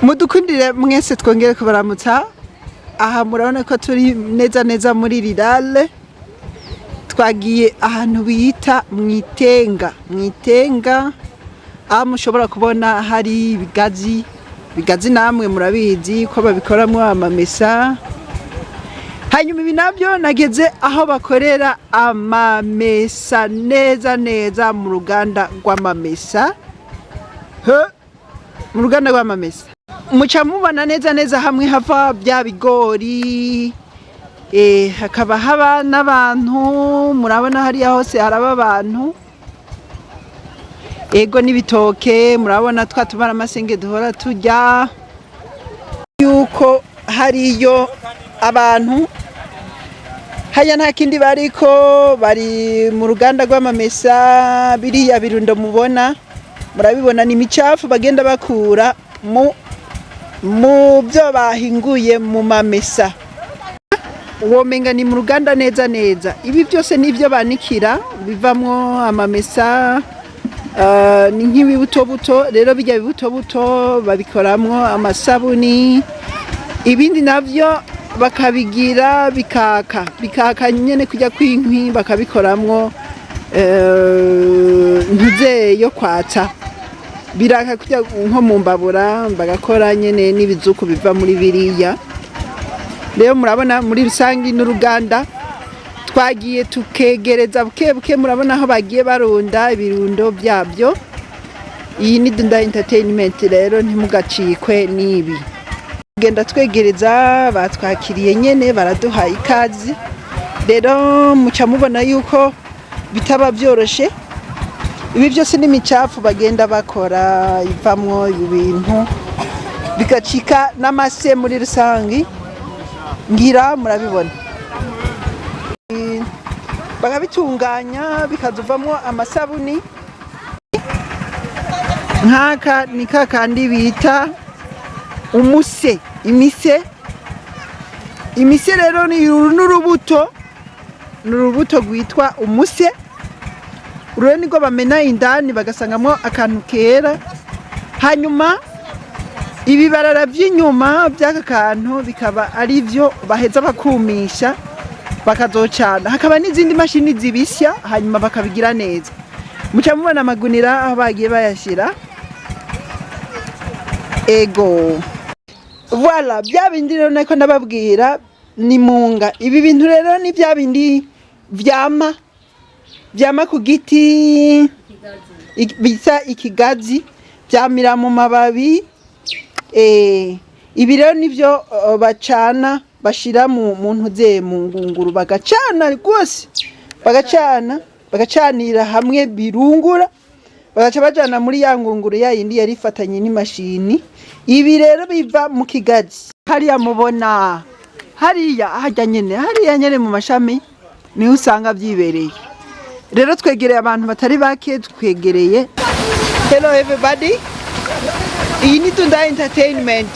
Mudukundire mwese twongere kubaramutsa. Aha murabona ko turi neza neza muri Rirale. Twagiye ahantu bita mwitenga. Aho mushobora kubona hari ibigazi namwe murabizi ko babikoramwo amamesa. Hanyuma ibi nabyo nageze aho bakorera amamesa neza mu ruganda rw'amamesa. Mu ruganda rw'amamesa muca mubona neza hamwe hava bya bigori, hakaba haba n'abantu, murabona hariya hose haraba abantu, ego n'ibitoke, murabona twatumara amasenge duhora tujya, yuko hariyo abantu. Haya nta kindi bariko bari mu ruganda rw'amamesa. Biriya birundo mubona murabibona ni imicafu bagenda bakura mu byo bahinguye mu mamesa. Womenga ni mu ruganda neza. Ibi byose nivyo banikira bivamwo amamesa. Ni nk'ibibutobuto, rero bijya bibutobuto babikoramwo amasabuni, ibindi navyo bakabigira bikaka nyene kujya kwinkwi, bakabikoramwo ntuze yo kwatsa, biraka kujya nko mu mbabura bagakora nyene n'ibizuku biva muri biriya. Rero murabona muri rusangi n'uruganda twagiye tukegereza buke, murabona aho bagiye barunda ibirundo byabyo. Iyi ni Dunda Entertainment, rero ntimugacikwe nibi. Genda twegereza, batwakiriye nyene baraduha ikazi. Rero muca mubona yuko bitaba byoroshe. Ibi byose n'imicafu bagenda bakora ivamwo ibintu bigacika n'amase muri rusangi, ngira murabibona. Bakabitunganya bikazuvamwo amasabuni. Nkaka ni kakandi bita umuse, imise rero ni n'urubuto rwitwa umuse. Urure niko bamena indani bagasangamo akantu kera. Hanyuma ibibarara by'inyuma by'aka kantu bikaba ari byo baheza bakumisha bakazocana. Hakaba n'izindi mashini zibisya hanyuma bakabigira neza. Muca mubona amagunira aho bagiye bayashira. Ego voilà, bya bindi rero nako nababwira ni munga. Ibi bintu rero ni bya bindi vyama ku giti bisa ikigazi, byamira mu mababi. Ibi rero nivyo bacana, bashira mu ntuze mu ngunguru, bagacana rwose, bagacanira hamwe birungura, bagaca bajana muri ya ngunguru ya yindi yari ifatanye n'imashini. Ibi rero biva mu kigazi. Hariya mubona hariya nyene mu mashami niho usanga byibereye. Rero twegereye abantu batari bake, twegereye. Hello everybody, iyi ni Dunda Entertainment.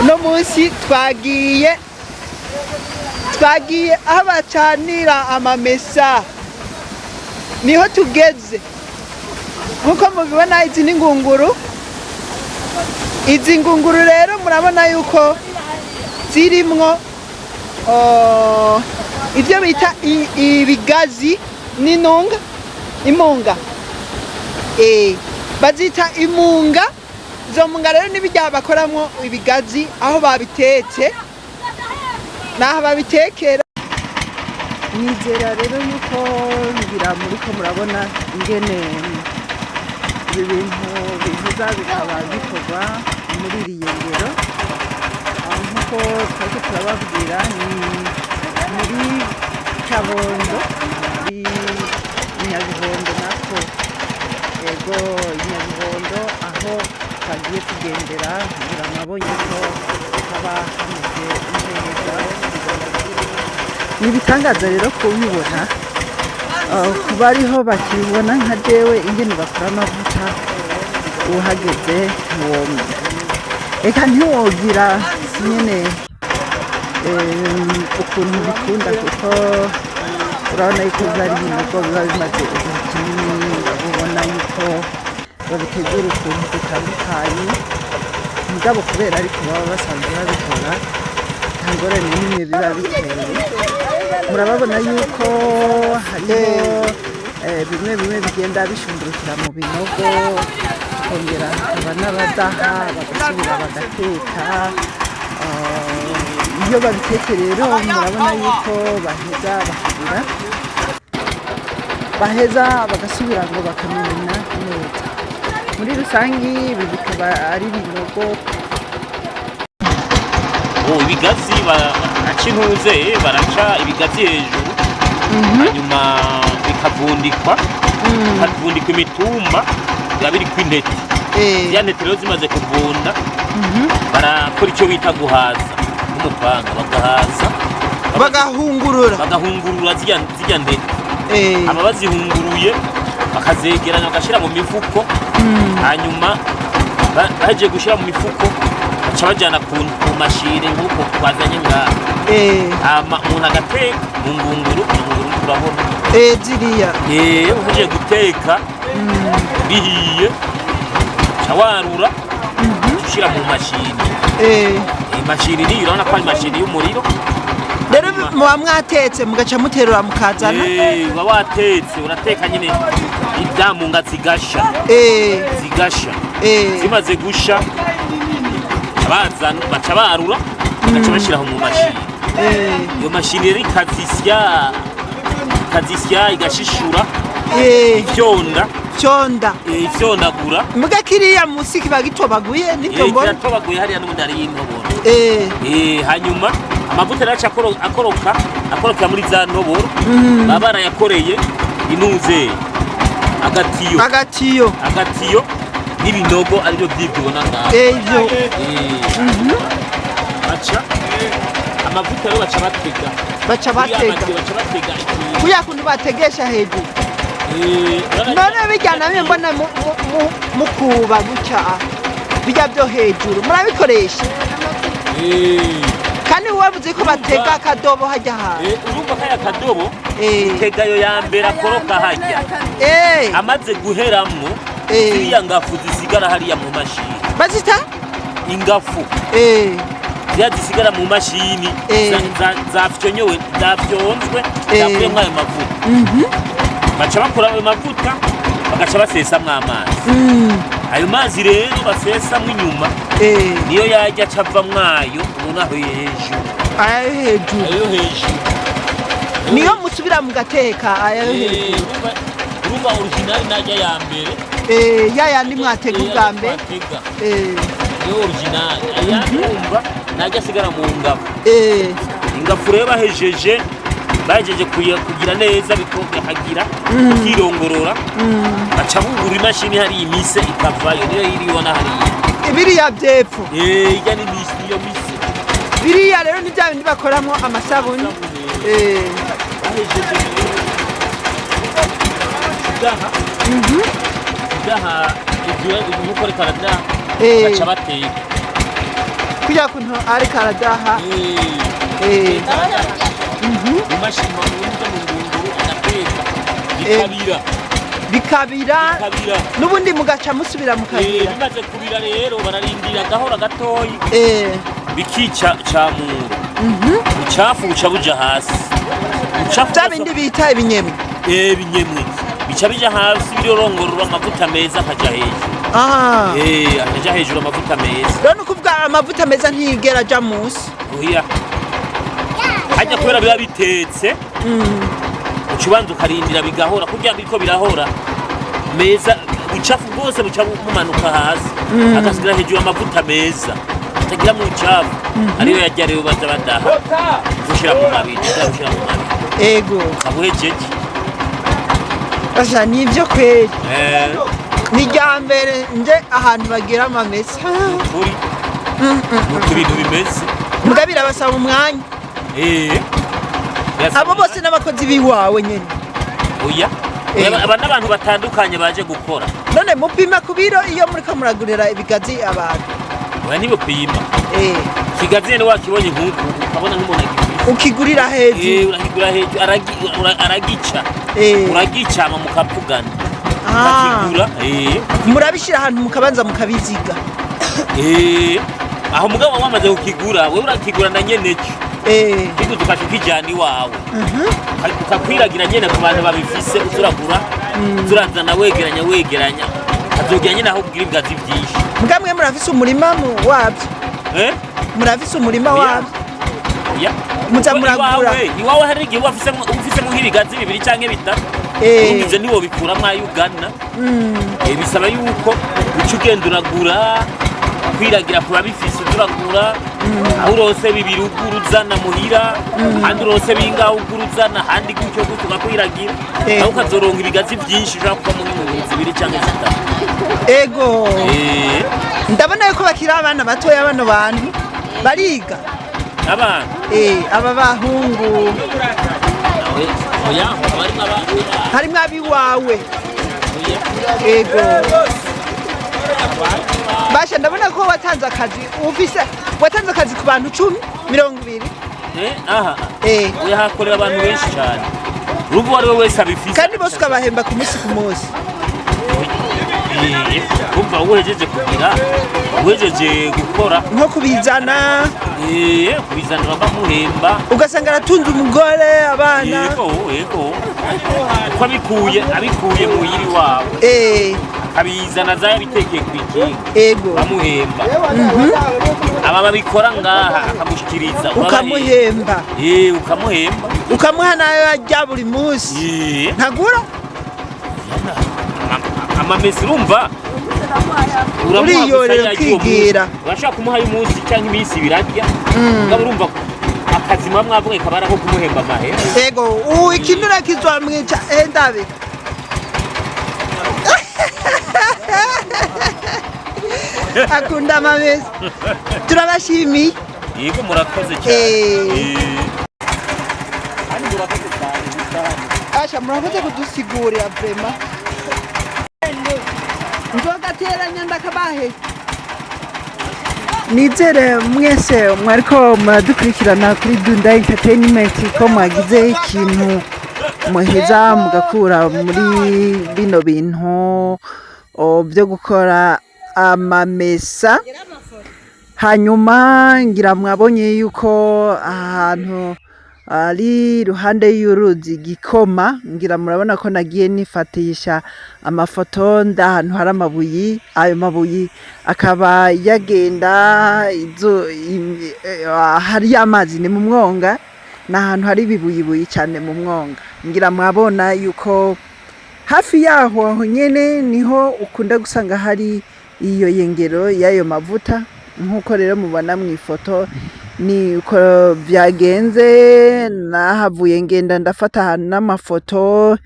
No munsi twagiye aho bacanira amamesa, niho tugeze. Nkuko mubibona izi ni ngunguru. Izi ngunguru rero murabona yuko zirimwo ibyo bita ibigazi imunga. Bazita imunga. Izo munga rero nibijya bakoramwo ibigazi aho babitetse naho babitekera. Nizera rero yuko ngira muriko murabona ingene ibi bintu bihuza bikaba bikorwa muri riyengero. Nkuko twari turababwira ni muri Kabondo, Nyabihondo nako. Ego Nyabihondo aho twagiye kugendera, ngira mwabonye ko haba hameze neza. Nibitangaza rero kubibona, kuba ariho bakibona nka jewe ingene bakora amavuta, uhageze ntiwomenya. Eka ntiwogira nyene ukuntu bikunda, kuko urabona yuko byari ibintu biba bimaze igihe kinini. Urabona yuko babitegura ukuntu dutandukanye, mugabo kubera ariko baba basanzwe babikora nta ngorane n'imwe biba biteye murababona yuko hariho bimwe bigenda bishundurukira mu binogo kongera hakaba n'abadaha bagasubira bagateka iyo babitetse rero murabona yuko baheza bagasubira ngo bakamenya neza muri rusange ibi bikaba ari ibinogo ibigazi baraca intuze baraca ibigazi hejuru hanyuma bikavundikwa imitumba biba biriko intete ya ntete rero zimaze kuvunda barakora icyo bita guhaza n'umupanga bagahaza bagahungurura zirya ntete aba bazihunguruye bakazegeranya bagashira mu mifuko hanyuma baje gushira mu mifuko baca bajyana ku mashini nk'uko twazanye ngaha umuntu agateka mu ngunguru turabona ziriya uje guteka bihiye uca warura ushyira mu mashini imashini niyo urabona ko ari imashini y'umuriro rero muba mwatetse mugaca muterura mukazana uba watetse urateka nyine ibyamunga zigasha zimaze gusha baca barura bagaca bashyiraho mu mashini iyo mashini rero ikazisya igashishura ifyondagura muga kiriya musi kiba gitobaguye nibyo mbona kiratobaguye hariya n'ubundi ari y'intoboro hanyuma amavuta rero akorokera muri za ntoboro baba barayakoreye inuze agatiyo n'ibinogo aribyo by'ibyo ngaho baca amavuta rero baca batega kuya kuntu bategesha hejuru none bijyana mbona mukuba gutya bijya byo hejuru murabikoresha kandi wavuze ko batega akadobo hajya hantu urumva kaya kadobo tegayo ya mbere akoroka hajya amaze guheramwo ziriya ngafu zisigara hariya mu mashini bazita ingafu ziriya zisigara mu mashini zafyonzwe zavuyemo ayo mavuta baca bakora ayo mavuta bagaca basesamwo amazi ayo mazi rero basesamwo inyuma niyo yajya aca avamwo ayo ubona aho hejuru niyo musubira mugateka ayo hejuru urumva original najya ya mbere yayandi mwatega ubwa mbere niyo original ayandi urumva najya asigara mu ngafu ingafu rero bahejeje kugira neza bikagira ukirongorora baca bungura imashini hari imise ikavayo niyo iribona hariya biriya byepfo ijya niyo mise biriya rero ni bya bindi bakoramo amasabuni bahejeje kudaha ibyo nk'uko reka aradaha baca bateka kugira kuntu ari karadaha imashini bamunyuza mu ngunguru agateka bikabira n'ubundi mugaca musubira mukabira bimaze kubira rero bararindira gahora gatoyi bikica camura ubucafu buca buja hasi bya bindi bita ibinyemwe ibinyemwe bica bija hasi birorongorora amavuta meza akaja hejuru akaja hejuru amavuta meza rero nukuvuga amavuta meza ntiyigera aja musi oya hajya kubera biba bitetse ucubanza ukarindira bigahora kugira biriko birahora meza ubucafu bwose buca bumanuka hasi agasigara hejuru amavuta meza atagira mu ucafu ariyo yajya rero baza badaha gushira mu mabiri ego kabuhejeje basha nivyo kweli ni rya mbere nje ahantu bagira amamesa nuko ibintu bimeze muga birabasaba umwanya abo bose n'abakozi biwawe nyene oya aba n'abantu batandukanye baje gukora none mupima ku biro iyo muriko muragurira ibigazi abantu oya ntibupima ikigazi nyene wakibonye nk'uku ukabona nk'umuntu agifise ukigurira hejuru uragigura hejuru uragicama mukavugana ukakigura murabishira ahantu mukabanza mukabiziga aho mugabo wamaze kukigura wewe urakigura na nyene cyo kiguze ukakijana iwawe ukakwiragira nyene ku bantu babifise uzuragura uzurazana wegeranya azogira nyene aho kugira ibwazi byinshi mugamwe murafise umurima wabyo murafise umurima wabyo muza muragura iwawe hari igihe ufise nk'ibigazi bibiri canke bitatu ivyo niwo bikuramwo ayo ugana bisaba yuko uca ugenda uragura kwiragira kuba bifise uragura aho urose bibiri uguruzana muhira handi urose bingaho uguruzana handi gutyo ugakwiragira aho ukazoronka ibigazi vyinshi ushobora kuba mu nk'ibihumbi zibiri canke zitatu ego ndabona yuko bakiri abana batoya bano bantu bariga abana aba bahungu harimwo abiwawe ego basha ndabona ko watanze akazi ku bantu 10-20 oya hakorera abantu benshi cyane urumva uwo ari we wese abifise kandi bose ukabahemba ku munsi umva uhejeje gukora nko kubizana bakamuhemba ugasanga aratunze umugore abana yego uko abikuye mu yiri wawe abizana za yabitekeye ku ikinga bamuhemba aba babikora ngaha akamushikiriza ukamuhemba ukamuha nayo ajya buri munsi ntagura amamesa urumva uriyorera ukigira urashaka kumuha umunsi cyangwa iminsi birarya ngabo urumva akazi mwavuga kabara ko kumuhemba amahera yego ikinura kizwamwica ndabe akunda amamesa turabashimiye yego murakoze cyane asha murakoze kudusigurira vrema nzogateranya ndakabahe nizere mwese mwariko muradukurikirana kuri Dunda Entertainment ko mwagize ikintu muheza mugakura muri bino bintu byo gukora amamesa hanyuma ngira mwabonye yuko ahantu ari ruhande y'uruzi Gikoma ngira murabona ko nagiye nifatisha amafoto ndahantu hari amabuyi ayo mabuyi akaba yagenda hari amazi ni mu mwonga nahantu hari bibuyibuyi cyane mu mwonga ngira mwabona yuko hafi yaho nyene niho ukunda gusanga hari iyo yengero y'ayo mavuta nkuko rero mubona mu ifoto ni uko byagenze nahavuye ngenda ndafata n'amafoto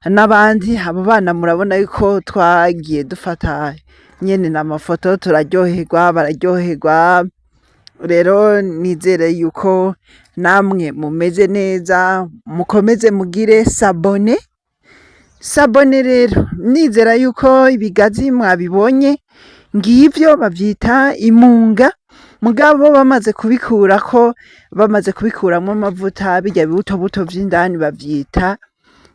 n'abandi abo bana murabona yuko twagiye dufata nyene n'amafoto bararyoherwa rero nizere yuko namwe mumeze neza mukomeze mugire sabone rero nizera yuko ibigazi mwabibonye ngivyo bavyita imunga mugabo bamaze kubikuramwo amavuta bijya buto vy'indani bavyita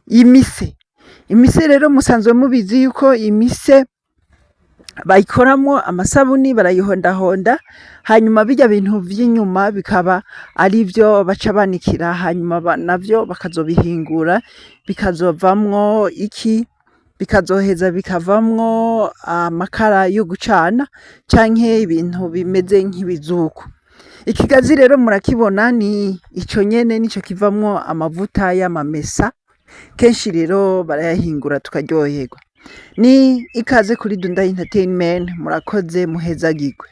imise rero musanzwe mubizi yuko imise bayikoramwo amasabuni barayihondahonda hanyuma bijya bintu vy'inyuma bikaba ari byo baca banikira hanyuma navyo bakazobihingura bikazovamwo bikazoheza bikavamwo amakara yo gucana canke ibintu bimeze nk'ibizuku ikigazi rero murakibona ni ico nyene nico kivamwo amavuta y'amamesa kenshi rero barayahingura tukaryoherwa ni ikaze kuri Dunda Entertainment murakoze muhezagirwe.